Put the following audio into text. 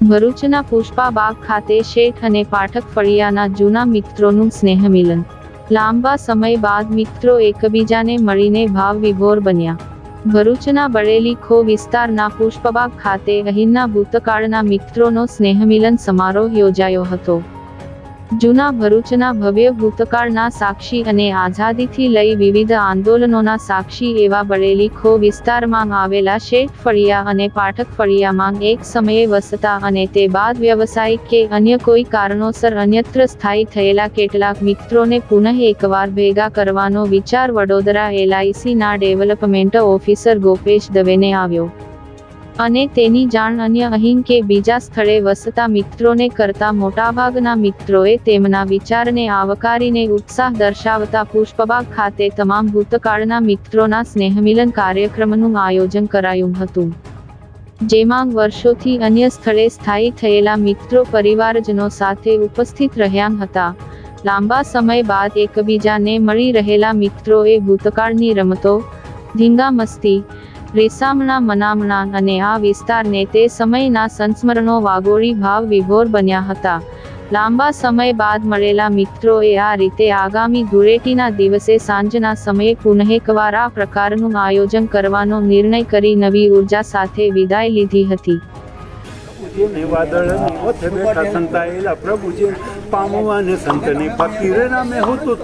ભરૂચના પુષ્પાબાગ ખાતે શેઠ અને પાઠક ફળિયાના જૂના મિત્રોનું સ્નેહમિલન। લાંબા સમય બાદ મિત્રો એકબીજાને મળીને ભાવ વિભોર બન્યા। ભરૂચના બળેલી ખો વિસ્તારના પુષ્પબાગ ખાતે અહીંના ભૂતકાળના મિત્રોનો સ્નેહમિલન સમારોહ યોજાયો હતો। જૂના ભરૂચના ભવ્ય ભૂતકાળના સાક્ષી અને આઝાદીથી લઈ વિવિધ આંદોલનોના સાક્ષી એવા બળેલી ખો વિસ્તારમાં આવેલા શેઠ ફળિયા અને પાઠક ફળિયામાં એક સમયે વસતા અને તે બાદ વ્યવસાયિક કે અન્ય કોઈ કારણોસર અન્યત્ર સ્થાયી થયેલા કેટલાક મિત્રોને પુનઃ એકવાર ભેગા કરવાનો વિચાર વડોદરા LICના ડેવલપમેન્ટ ઓફિસર ગોપેશ દવેને આવ્યો અને તેની જાણ અન્ય અહીં કે બીજા સ્થળે વસતા મિત્રોને કરતા મોટાભાગના મિત્રોએ તેમના વિચારને આવકારીને ઉત્સાહ દર્શાવતા પુષ્પબાગ ખાતે તમામ ભૂતકાળના મિત્રોના સ્નેહમિલન કાર્યક્રમનું આયોજન કરાયું હતું, જેમાં વર્ષોથી અન્ય સ્થળે સ્થાયી થયેલા મિત્રો પરિવારજનો સાથે ઉપસ્થિત રહ્યા હતા। લાંબા સમય બાદ એકબીજાને મળી રહેલા મિત્રોએ ભૂતકાળની રમતો, ધીંગામસ્તી, રેસામણા મનામણા અને આ વિસ્તારને તે સમયના સંસ્મરણો વાગોળી ભાવ વિભોર બન્યા હતા। લાંબા સમય બાદ મળેલા મિત્રોએ આ રીતે આગામી ધૂળેટીના દિવસે સાંજના સમયે પુનઃએકવાર આ પ્રકારનું આયોજન કરવાનો નિર્ણય કરી નવી ઉર્જા સાથે વિદાય લીધી હતી। પ્રભુજી પામવાને સંતને ફકીર નામે હોતું